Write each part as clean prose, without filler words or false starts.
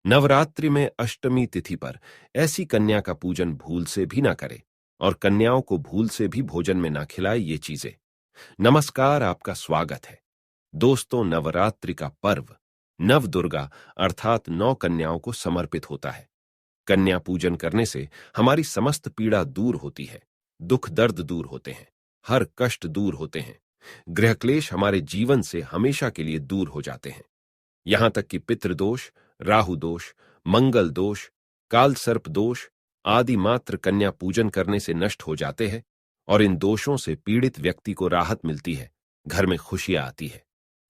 नवरात्रि में अष्टमी तिथि पर ऐसी कन्या का पूजन भूल से भी ना करें और कन्याओं को भूल से भी भोजन में ना खिलाए ये चीजें। नमस्कार, आपका स्वागत है। दोस्तों, नवरात्रि का पर्व नव दुर्गा अर्थात 9 कन्याओं को समर्पित होता है। कन्या पूजन करने से हमारी समस्त पीड़ा दूर होती है, दुख दर्द दूर होते हैं, हर कष्ट दूर होते हैं, गृह क्लेश हमारे जीवन से हमेशा के लिए दूर हो जाते हैं। यहां तक कि पितृदोष, राहु दोष, मंगल दोष, काल सर्प दोष आदि मात्र कन्या पूजन करने से नष्ट हो जाते हैं और इन दोषों से पीड़ित व्यक्ति को राहत मिलती है, घर में खुशियां आती है।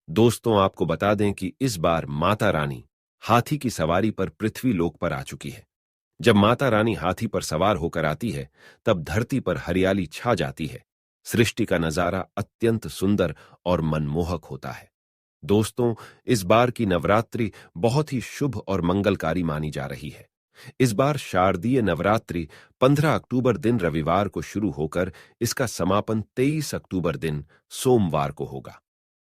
दोस्तों, आपको बता दें कि इस बार माता रानी हाथी की सवारी पर पृथ्वी लोक पर आ चुकी है। जब माता रानी हाथी पर सवार होकर आती है, तब धरती पर हरियाली छा जाती है। सृष्टि का नजारा अत्यंत सुंदर और मनमोहक होता है। दोस्तों, इस बार की नवरात्रि बहुत ही शुभ और मंगलकारी मानी जा रही है। इस बार शारदीय नवरात्रि 15 अक्टूबर दिन रविवार को शुरू होकर इसका समापन 23 अक्टूबर दिन सोमवार को होगा।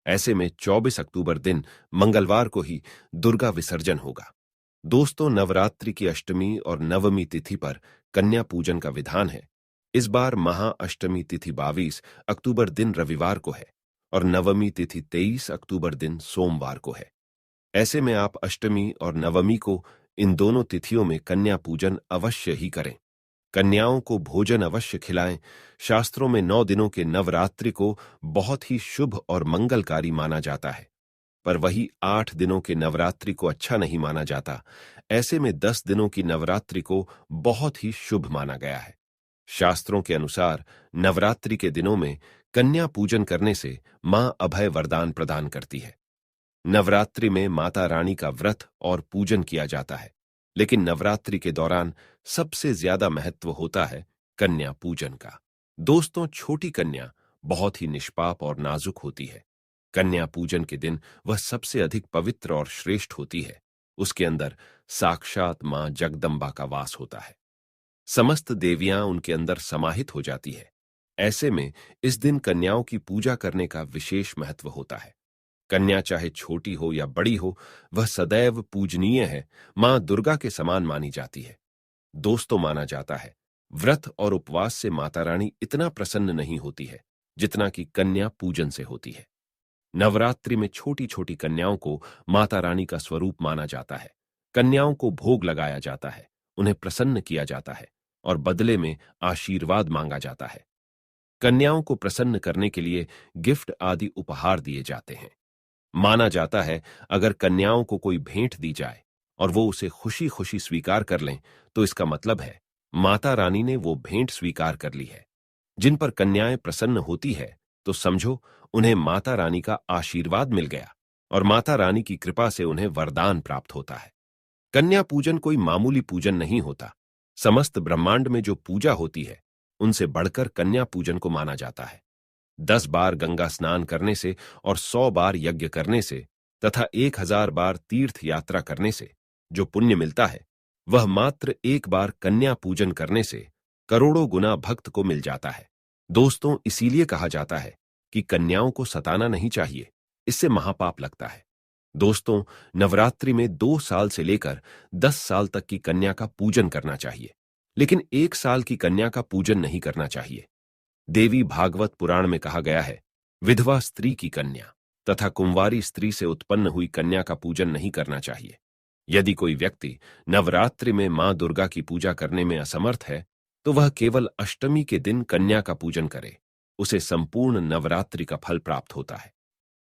ऐसे में 24 अक्टूबर दिन मंगलवार को ही दुर्गा विसर्जन होगा। दोस्तों, नवरात्रि की अष्टमी और नवमी तिथि पर कन्या पूजन का विधान है। इस बार महाअष्टमी तिथि 22 अक्टूबर दिन रविवार को है और नवमी तिथि 23 अक्टूबर दिन सोमवार को है। ऐसे में आप अष्टमी और नवमी को इन दोनों तिथियों में कन्या पूजन अवश्य ही करें। कन्याओं को भोजन अवश्य खिलाएं। शास्त्रों में 9 दिनों के नवरात्रि को बहुत ही शुभ और मंगलकारी माना जाता है, पर वही 8 दिनों के नवरात्रि को अच्छा नहीं माना जाता। ऐसे में 10 दिनों की नवरात्रि को बहुत ही शुभ माना गया है। शास्त्रों के अनुसार नवरात्रि के दिनों में कन्या पूजन करने से मां अभय वरदान प्रदान करती है। नवरात्रि में माता रानी का व्रत और पूजन किया जाता है, लेकिन नवरात्रि के दौरान सबसे ज्यादा महत्व होता है कन्या पूजन का। दोस्तों, छोटी कन्या बहुत ही निष्पाप और नाजुक होती है। कन्या पूजन के दिन वह सबसे अधिक पवित्र और श्रेष्ठ होती है। उसके अंदर साक्षात मां जगदम्बा का वास होता है। समस्त देवियां उनके अंदर समाहित हो जाती है। ऐसे में इस दिन कन्याओं की पूजा करने का विशेष महत्व होता है। कन्या चाहे छोटी हो या बड़ी हो, वह सदैव पूजनीय है, मां दुर्गा के समान मानी जाती है। दोस्तों, माना जाता है व्रत और उपवास से माता रानी इतना प्रसन्न नहीं होती है जितना कि कन्या पूजन से होती है। नवरात्रि में छोटी छोटी कन्याओं को माता रानी का स्वरूप माना जाता है। कन्याओं को भोग लगाया जाता है, उन्हें प्रसन्न किया जाता है और बदले में आशीर्वाद मांगा जाता है। कन्याओं को प्रसन्न करने के लिए गिफ्ट आदि उपहार दिए जाते हैं। माना जाता है अगर कन्याओं को कोई भेंट दी जाए और वो उसे खुशी खुशी स्वीकार कर लें, तो इसका मतलब है माता रानी ने वो भेंट स्वीकार कर ली है। जिन पर कन्याएं प्रसन्न होती है, तो समझो उन्हें माता रानी का आशीर्वाद मिल गया और माता रानी की कृपा से उन्हें वरदान प्राप्त होता है। कन्या पूजन कोई मामूली पूजन नहीं होता। समस्त ब्रह्मांड में जो पूजा होती है, उनसे बढ़कर कन्या पूजन को माना जाता है। 10 बार गंगा स्नान करने से और 100 बार यज्ञ करने से तथा 1000 बार तीर्थ यात्रा करने से जो पुण्य मिलता है, वह मात्र एक बार कन्या पूजन करने से करोड़ों गुना भक्त को मिल जाता है। दोस्तों, इसीलिए कहा जाता है कि कन्याओं को सताना नहीं चाहिए, इससे महापाप लगता है। दोस्तों, नवरात्रि में 2 साल से लेकर 10 साल तक की कन्या का पूजन करना चाहिए, लेकिन 1 साल की कन्या का पूजन नहीं करना चाहिए। देवी भागवत पुराण में कहा गया है, विधवा स्त्री की कन्या तथा कुंवारी स्त्री से उत्पन्न हुई कन्या का पूजन नहीं करना चाहिए। यदि कोई व्यक्ति नवरात्रि में मां दुर्गा की पूजा करने में असमर्थ है, तो वह केवल अष्टमी के दिन कन्या का पूजन करे, उसे संपूर्ण नवरात्रि का फल प्राप्त होता है।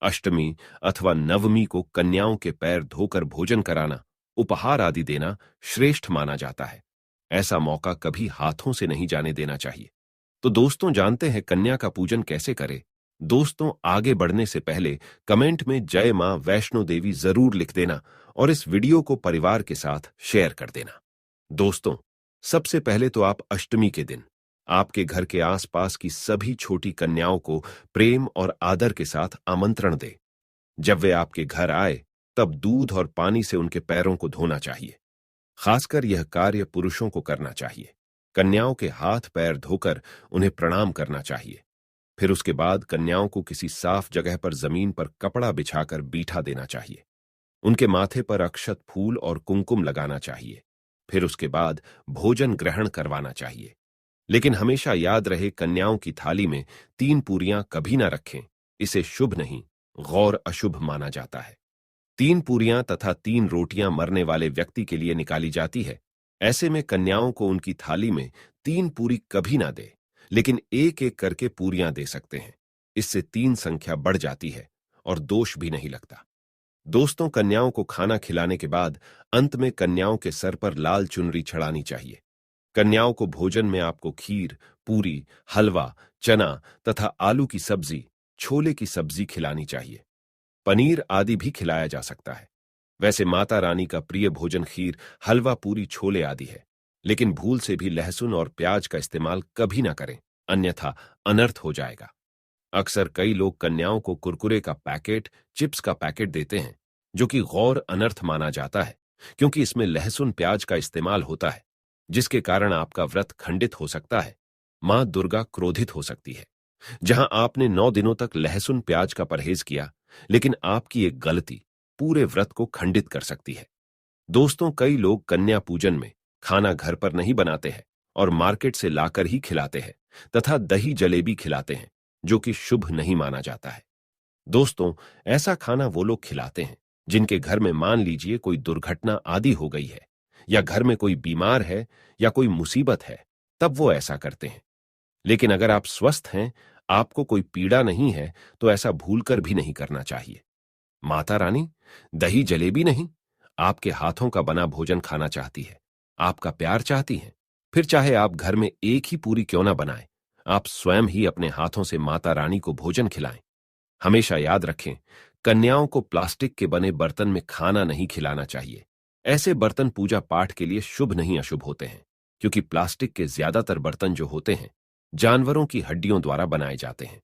अष्टमी अथवा नवमी को कन्याओं के पैर धोकर भोजन कराना, उपहार आदि देना श्रेष्ठ माना जाता है। ऐसा मौका कभी हाथों से नहीं जाने देना चाहिए। तो दोस्तों, जानते हैं कन्या का पूजन कैसे करें? दोस्तों, आगे बढ़ने से पहले कमेंट में जय मां वैष्णो देवी जरूर लिख देना और इस वीडियो को परिवार के साथ शेयर कर देना। दोस्तों, सबसे पहले तो आप अष्टमी के दिन आपके घर के आसपास की सभी छोटी कन्याओं को प्रेम और आदर के साथ आमंत्रण दें। जब वे आपके घर आए, तब दूध और पानी से उनके पैरों को धोना चाहिए। खासकर यह कार्य पुरुषों को करना चाहिए। कन्याओं के हाथ पैर धोकर उन्हें प्रणाम करना चाहिए। फिर उसके बाद कन्याओं को किसी साफ जगह पर जमीन पर कपड़ा बिछाकर बीठा देना चाहिए। उनके माथे पर अक्षत फूल और कुमकुम लगाना चाहिए। फिर उसके बाद भोजन ग्रहण करवाना चाहिए। लेकिन हमेशा याद रहे, कन्याओं की थाली में 3 पूरियां कभी ना रखें। इसे शुभ नहीं, गौर अशुभ माना जाता है। 3 पूरियां तथा 3 रोटियां मरने वाले व्यक्ति के लिए निकाली जाती है। ऐसे में कन्याओं को उनकी थाली में 3 पूरी कभी ना दे, लेकिन एक एक करके पूरियां दे सकते हैं। इससे 3 संख्या बढ़ जाती है और दोष भी नहीं लगता। दोस्तों, कन्याओं को खाना खिलाने के बाद अंत में कन्याओं के सर पर लाल चुनरी चढ़ानी चाहिए। कन्याओं को भोजन में आपको खीर, पूरी, हलवा, चना तथा आलू की सब्जी, छोले की सब्जी खिलानी चाहिए। पनीर आदि भी खिलाया जा सकता है। वैसे माता रानी का प्रिय भोजन खीर, हलवा, पूरी, छोले आदि है, लेकिन भूल से भी लहसुन और प्याज का इस्तेमाल कभी ना करें, अन्यथा अनर्थ हो जाएगा। अक्सर कई लोग कन्याओं को कुरकुरे का पैकेट, चिप्स का पैकेट देते हैं, जो कि गौर अनर्थ माना जाता है, क्योंकि इसमें लहसुन प्याज का इस्तेमाल होता है, जिसके कारण आपका व्रत खंडित हो सकता है। मां दुर्गा क्रोधित हो सकती है। जहां आपने 9 दिनों तक लहसुन प्याज का परहेज किया, लेकिन आपकी एक गलती पूरे व्रत को खंडित कर सकती है। दोस्तों, कई लोग कन्या पूजन में खाना घर पर नहीं बनाते हैं और मार्केट से लाकर ही खिलाते हैं तथा दही जलेबी खिलाते हैं, जो कि शुभ नहीं माना जाता है। दोस्तों, ऐसा खाना वो लोग खिलाते हैं जिनके घर में मान लीजिए कोई दुर्घटना आदि हो गई है, या घर में कोई बीमार है, या कोई मुसीबत है, तब वो ऐसा करते हैं। लेकिन अगर आप स्वस्थ हैं, आपको कोई पीड़ा नहीं है, तो ऐसा भूलकर भी नहीं करना चाहिए। माता रानी दही जलेबी नहीं, आपके हाथों का बना भोजन खाना चाहती है, आपका प्यार चाहती है। फिर चाहे आप घर में एक ही पूरी क्यों ना बनाएं, आप स्वयं ही अपने हाथों से माता रानी को भोजन खिलाएं। हमेशा याद रखें, कन्याओं को प्लास्टिक के बने बर्तन में खाना नहीं खिलाना चाहिए। ऐसे बर्तन पूजा पाठ के लिए शुभ नहीं अशुभ होते हैं, क्योंकि प्लास्टिक के ज्यादातर बर्तन जो होते हैं, जानवरों की हड्डियों द्वारा बनाए जाते हैं।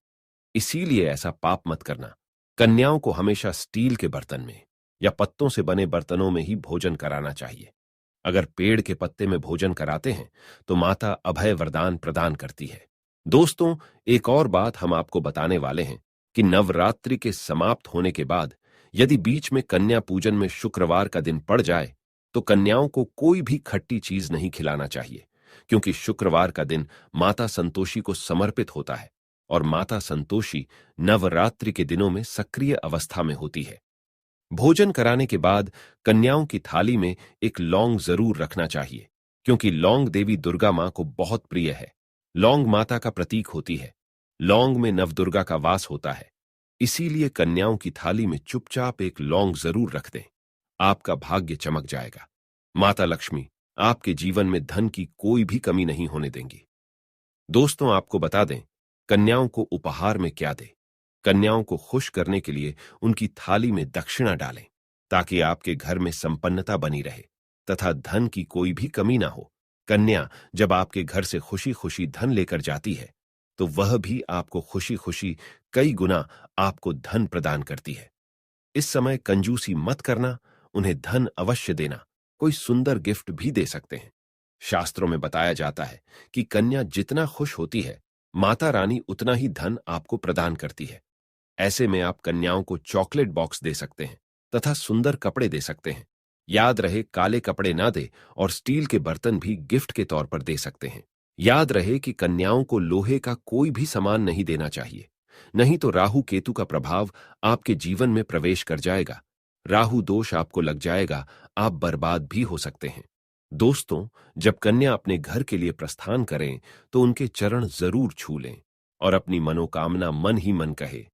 इसीलिए ऐसा पाप मत करना। कन्याओं को हमेशा स्टील के बर्तन में या पत्तों से बने बर्तनों में ही भोजन कराना चाहिए। अगर पेड़ के पत्ते में भोजन कराते हैं, तो माता अभय वरदान प्रदान करती है। दोस्तों, एक और बात हम आपको बताने वाले हैं कि नवरात्रि के समाप्त होने के बाद यदि बीच में कन्या पूजन में शुक्रवार का दिन पड़ जाए, तो कन्याओं को कोई भी खट्टी चीज नहीं खिलाना चाहिए, क्योंकि शुक्रवार का दिन माता संतोषी को समर्पित होता है और माता संतोषी नवरात्रि के दिनों में सक्रिय अवस्था में होती है। भोजन कराने के बाद कन्याओं की थाली में एक लौंग जरूर रखना चाहिए, क्योंकि लौंग देवी दुर्गा मां को बहुत प्रिय है। लौंग माता का प्रतीक होती है। लौंग में नवदुर्गा का वास होता है। इसीलिए कन्याओं की थाली में चुपचाप एक लौंग जरूर रख दें। आपका भाग्य चमक जाएगा। माता लक्ष्मी आपके जीवन में धन की कोई भी कमी नहीं होने देंगी। दोस्तों, आपको बता दें, कन्याओं को उपहार में क्या दें। कन्याओं को खुश करने के लिए उनकी थाली में दक्षिणा डालें, ताकि आपके घर में संपन्नता बनी रहे तथा धन की कोई भी कमी ना हो। कन्या जब आपके घर से खुशी खुशी धन लेकर जाती है, तो वह भी आपको खुशी खुशी कई गुना आपको धन प्रदान करती है। इस समय कंजूसी मत करना, उन्हें धन अवश्य देना। कोई सुंदर गिफ्ट भी दे सकते हैं। शास्त्रों में बताया जाता है कि कन्या जितना खुश होती है, माता रानी उतना ही धन आपको प्रदान करती है। ऐसे में आप कन्याओं को चॉकलेट बॉक्स दे सकते हैं तथा सुंदर कपड़े दे सकते हैं। याद रहे, काले कपड़े ना दे और स्टील के बर्तन भी गिफ्ट के तौर पर दे सकते हैं। याद रहे कि कन्याओं को लोहे का कोई भी सामान नहीं देना चाहिए, नहीं तो राहु केतु का प्रभाव आपके जीवन में प्रवेश कर जाएगा। राहु दोष आपको लग जाएगा, आप बर्बाद भी हो सकते हैं। दोस्तों, जब कन्या अपने घर के लिए प्रस्थान करें, तो उनके चरण जरूर छू लें और अपनी मनोकामना मन ही मन कहे।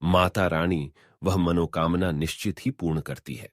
माता रानी वह मनोकामना निश्चित ही पूर्ण करती है।